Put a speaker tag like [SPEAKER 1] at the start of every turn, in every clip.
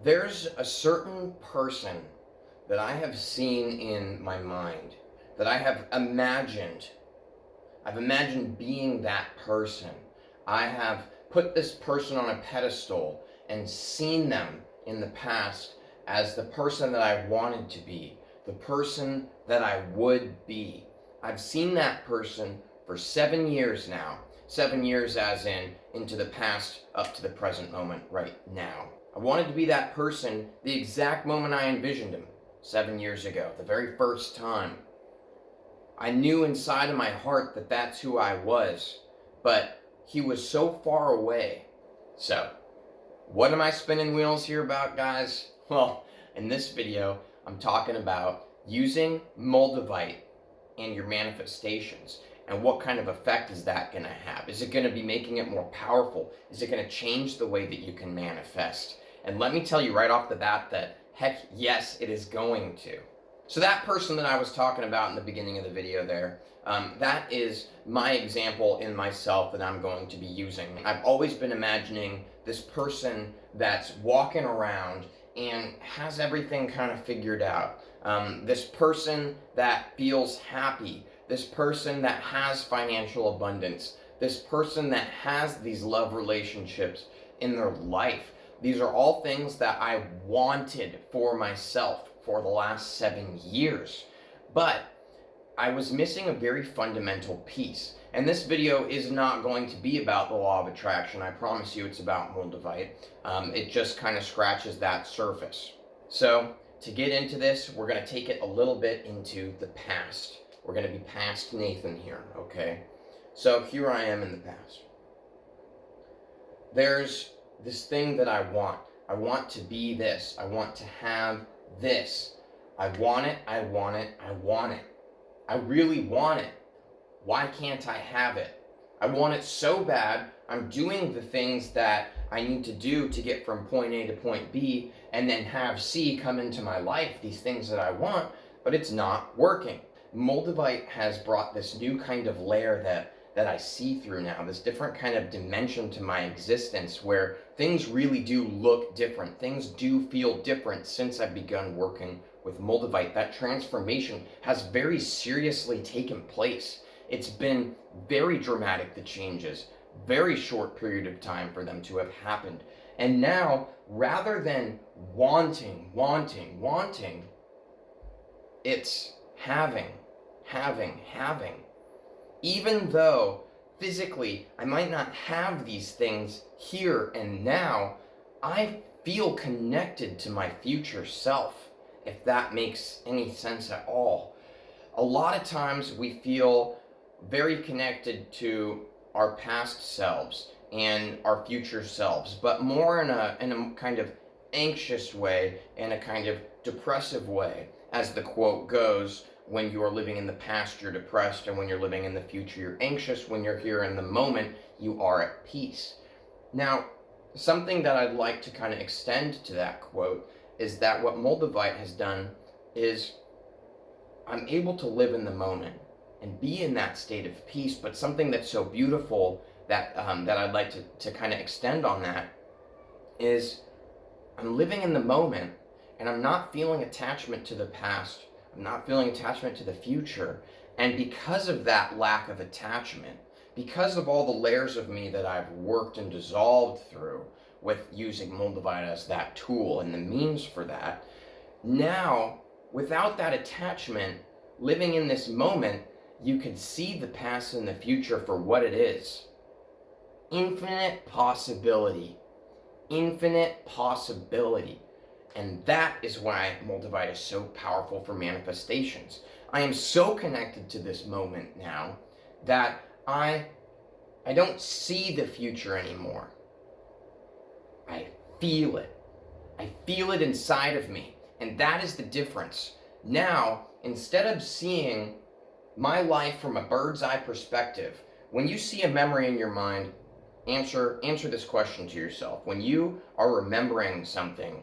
[SPEAKER 1] There's a certain person that I have seen in my mind, that I have imagined. I've imagined being that person. I have put this person on a pedestal and seen them in the past as the person that I wanted to be, the person that I would be. I've seen that person for 7 years now. 7 years as in into the past up to the present moment right now. I wanted to be that person the exact moment I envisioned him 7 years ago, the very first time. I knew inside of my heart that that's who I was, but he was so far away. So, what am I spinning wheels here about, guys? Well, in this video, I'm talking about using Moldavite in your manifestations. And what kind of effect is that going to have? Is it going to be making it more powerful? Is it going to change the way that you can manifest? And let me tell you right off the bat that, heck yes, it is going to. So that person that I was talking about in the beginning of the video there, that is my example in myself that I'm going to be using. I've always been imagining this person that's walking around and has everything kind of figured out. This person that feels happy. This person that has financial abundance. This person that has these love relationships in their life. These are all things that I wanted for myself for the last 7 years. But I was missing a very fundamental piece. And this video is not going to be about the law of attraction. I promise you it's about Moldavite. It just kind of scratches that surface. So to get into this, we're going to take it a little bit into the past. We're going to be past Nathan here, okay? So here I am in the past. There's this thing that I want. I want to be this. I want to have this. I want it, I want it, I want it. I really want it. Why can't I have it? I want it so bad, I'm doing the things that I need to do to get from point A to point B and then have C come into my life, these things that I want, but it's not working. Moldavite has brought this new kind of layer that I see through now, this different kind of dimension to my existence where things really do look different. Things do feel different since I've begun working with Moldavite. That transformation has very seriously taken place. It's been very dramatic, the changes, very short period of time for them to have happened. And now, rather than wanting, it's having. Even though physically I might not have these things here and now, I feel connected to my future self, if that makes any sense at all. A lot of times we feel very connected to our past selves and our future selves, but more in a kind of anxious way, in a kind of depressive way, as the quote goes. When you are living in the past, you're depressed, and when you're living in the future, you're anxious. When you're here in the moment, you are at peace. Now, something that I'd like to kind of extend to that quote is that what Moldavite has done is I'm able to live in the moment and be in that state of peace, but something that's so beautiful that that I'd like to kind of extend on that is I'm living in the moment and I'm not feeling attachment to the past. I'm not feeling attachment to the future. And because of that lack of attachment, because of all the layers of me that I've worked and dissolved through with using Moldavite as that tool and the means for that, now, without that attachment, living in this moment, you can see the past and the future for what it is. Infinite possibility. Infinite possibility. And that is why Moldavite is so powerful for manifestations. I am so connected to this moment now that I don't see the future anymore. I feel it. I feel it inside of me. And that is the difference. Now, instead of seeing my life from a bird's eye perspective, when you see a memory in your mind, answer this question to yourself. When you are remembering something,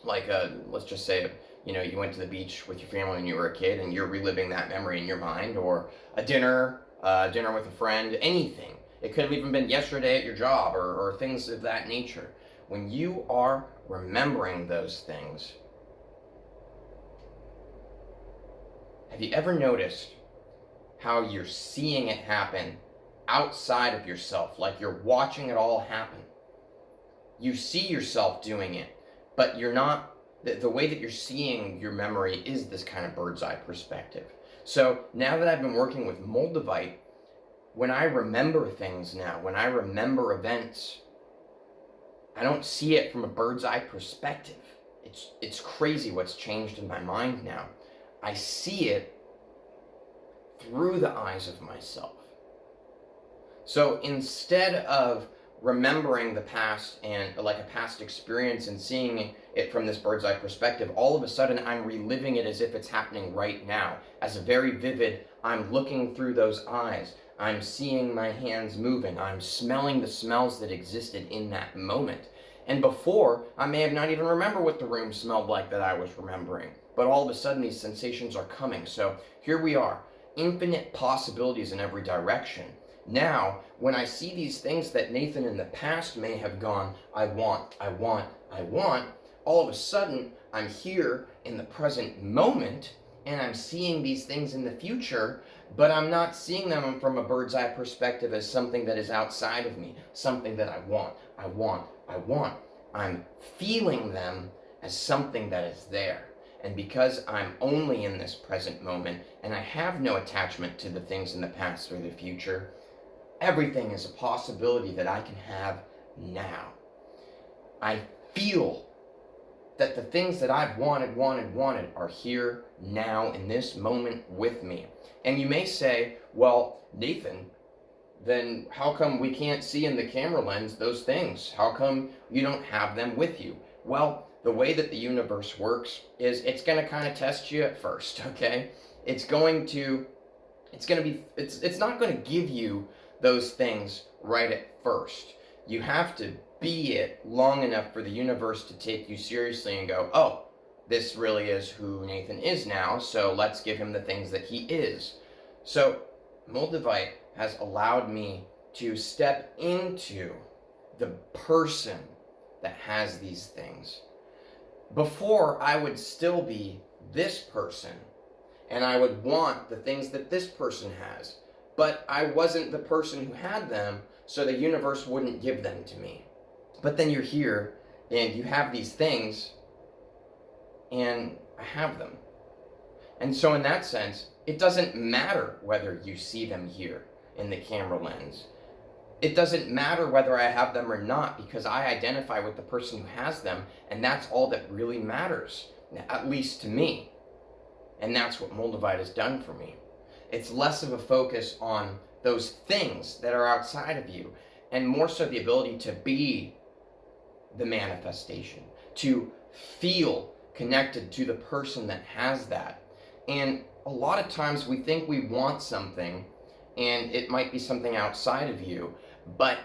[SPEAKER 1] like let's just say, you went to the beach with your family when you were a kid and you're reliving that memory in your mind, or a dinner with a friend, anything. It could have even been yesterday at your job or things of that nature. When you are remembering those things, have you ever noticed how you're seeing it happen outside of yourself, like you're watching it all happen? You see yourself doing it, but you're not, the way that you're seeing your memory is this kind of bird's eye perspective. So now that I've been working with Moldavite, when I remember things now, when I remember events, I don't see it from a bird's eye perspective. It's crazy what's changed in my mind now. I see it through the eyes of myself. So instead of remembering the past and like a past experience and seeing it from this bird's eye perspective, all of a sudden I'm reliving it as if it's happening right now. As a very vivid, I'm looking through those eyes. I'm seeing my hands moving. I'm smelling the smells that existed in that moment. And before, I may have not even remembered what the room smelled like that I was remembering. But all of a sudden, these sensations are coming. So here we are, infinite possibilities in every direction. Now, when I see these things that Nathan in the past may have gone, I want, all of a sudden, I'm here in the present moment, and I'm seeing these things in the future, but I'm not seeing them from a bird's eye perspective as something that is outside of me, something that I want. I'm feeling them as something that is there. And because I'm only in this present moment, and I have no attachment to the things in the past or the future, everything is a possibility that I can have now. I feel that the things that I've wanted are here now in this moment with me. And you may say, well, Nathan, then how come we can't see in the camera lens those things? How come you don't have them with you? Well, the way that the universe works is it's going to kind of test you at first, okay? It's not going to give you those things right at first. You have to be it long enough for the universe to take you seriously and go, oh, this really is who Nathan is now, so let's give him the things that he is. So Moldavite has allowed me to step into the person that has these things. Before, I would still be this person, and I would want the things that this person has, but I wasn't the person who had them, so the universe wouldn't give them to me. But then you're here, and you have these things, and I have them. And so in that sense, it doesn't matter whether you see them here in the camera lens. It doesn't matter whether I have them or not, because I identify with the person who has them, and that's all that really matters, at least to me. And that's what Moldavite has done for me. It's less of a focus on those things that are outside of you, and more so the ability to be the manifestation, to feel connected to the person that has that. And a lot of times we think we want something, and it might be something outside of you, but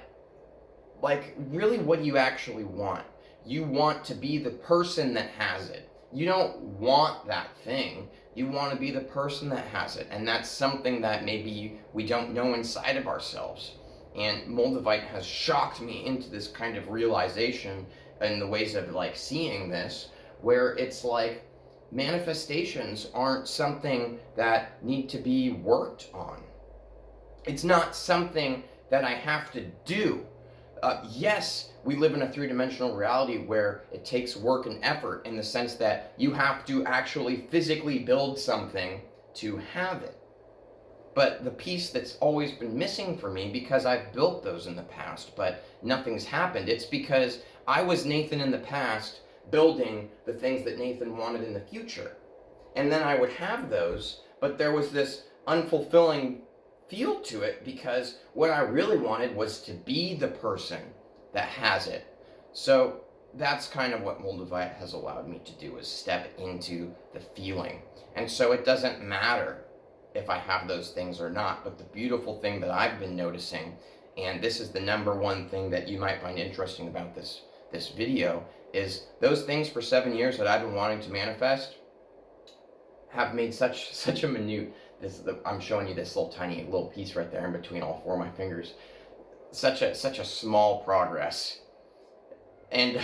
[SPEAKER 1] like really what do you actually want? You want to be the person that has it. You don't want that thing. You want to be the person that has it. And that's something that maybe we don't know inside of ourselves. And Moldavite has shocked me into this kind of realization in the ways of like seeing this, where it's like manifestations aren't something that need to be worked on. It's not something that I have to do. Yes, we live in a three-dimensional reality where it takes work and effort in the sense that you have to actually physically build something to have it. But the piece that's always been missing for me, because I've built those in the past, but nothing's happened, it's because I was Nathan in the past building the things that Nathan wanted in the future. And then I would have those, but there was this unfulfilling feel to it, because what I really wanted was to be the person that has it. So that's kind of what Moldavite has allowed me to do, is step into the feeling. And so it doesn't matter if I have those things or not, but the beautiful thing that I've been noticing, and this is the number one thing that you might find interesting about this video, is those things for 7 years that I've been wanting to manifest have made such a minute. I'm showing you this little piece right there in between all four of my fingers. Such a small progress. And,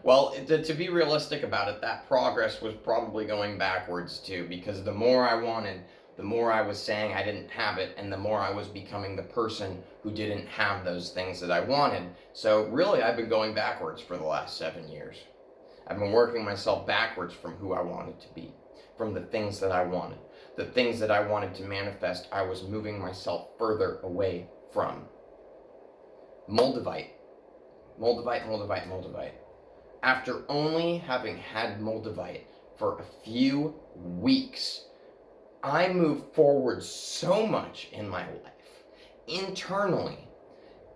[SPEAKER 1] well, to be realistic about it, that progress was probably going backwards too, because the more I wanted, the more I was saying I didn't have it, and the more I was becoming the person who didn't have those things that I wanted. So really, I've been going backwards for the last 7 years. I've been working myself backwards from who I wanted to be, from the things that I wanted. The things that I wanted to manifest, I was moving myself further away from. Moldavite. Moldavite, Moldavite, Moldavite. After only having had Moldavite for a few weeks, I moved forward so much in my life, internally,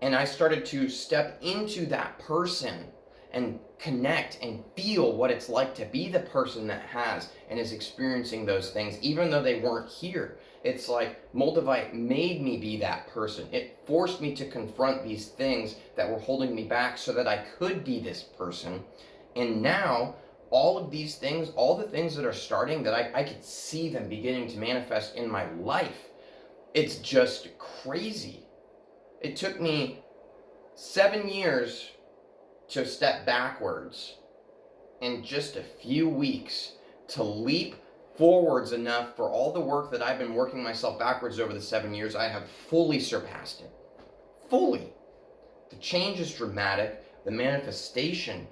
[SPEAKER 1] and I started to step into that person and connect and feel what it's like to be the person that has and is experiencing those things, even though they weren't here. It's like Moldavite made me be that person. It forced me to confront these things that were holding me back so that I could be this person. And now, all of these things, all the things that are starting, that I could see them beginning to manifest in my life. It's just crazy. It took me 7 years to step backwards in just a few weeks to leap forwards enough for all the work that I've been working myself backwards over the 7 years. I have fully surpassed it. Fully. The change is dramatic. The manifestation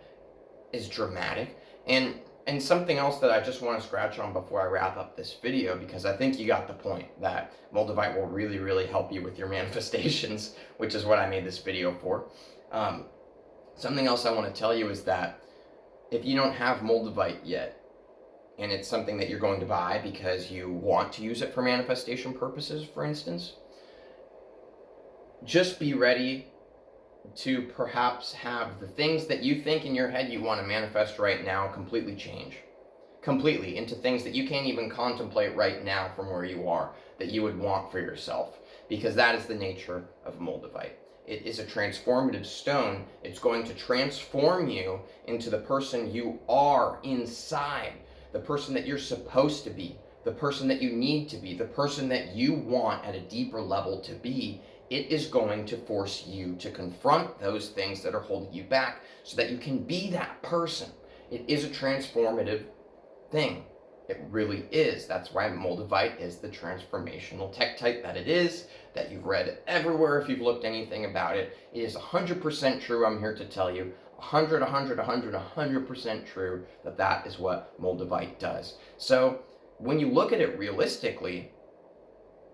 [SPEAKER 1] is dramatic. And something else that I just want to scratch on before I wrap up this video, because I think you got the point that Moldavite will really, really help you with your manifestations, which is what I made this video for. Something else I want to tell you is that if you don't have Moldavite yet, and it's something that you're going to buy because you want to use it for manifestation purposes, for instance, just be ready to perhaps have the things that you think in your head you want to manifest right now completely change. Completely into things that you can't even contemplate right now from where you are, that you would want for yourself. Because that is the nature of Moldavite. It is a transformative stone. It's going to transform you into the person you are inside, the person that you're supposed to be, the person that you need to be, the person that you want at a deeper level to be. It is going to force you to confront those things that are holding you back so that you can be that person. It is a transformative thing. It really is. That's why Moldavite is the transformational tektite that it is, that you've read everywhere if you've looked anything about it. It is 100% true, I'm here to tell you. 100% true that that is what Moldavite does. So when you look at it realistically,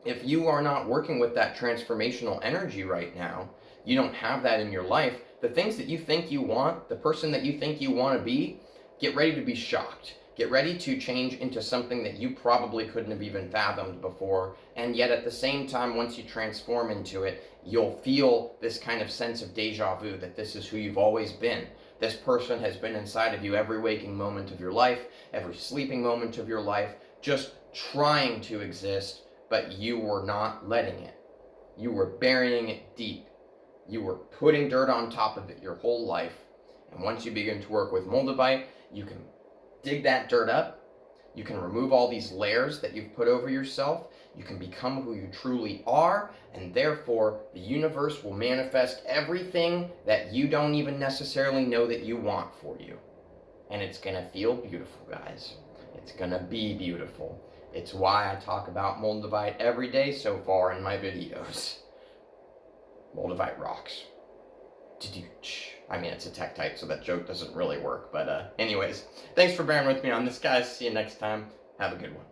[SPEAKER 1] if you are not working with that transformational energy right now, you don't have that in your life, the things that you think you want, the person that you think you want to be, get ready to be shocked. Get ready to change into something that you probably couldn't have even fathomed before. And yet at the same time, once you transform into it, you'll feel this kind of sense of deja vu, that this is who you've always been. This person has been inside of you every waking moment of your life, every sleeping moment of your life, just trying to exist, but you were not letting it. You were burying it deep. You were putting dirt on top of it your whole life. And once you begin to work with Moldavite, you can dig that dirt up. You can remove all these layers that you've put over yourself. You can become who you truly are, and therefore the universe will manifest everything that you don't even necessarily know that you want for you. And it's gonna feel beautiful, guys. It's gonna be beautiful. It's why I talk about Moldavite every day so far in my videos. Moldavite rocks. I mean, it's a tektite, so that joke doesn't really work. But anyways, thanks for bearing with me on this, guys. See you next time. Have a good one.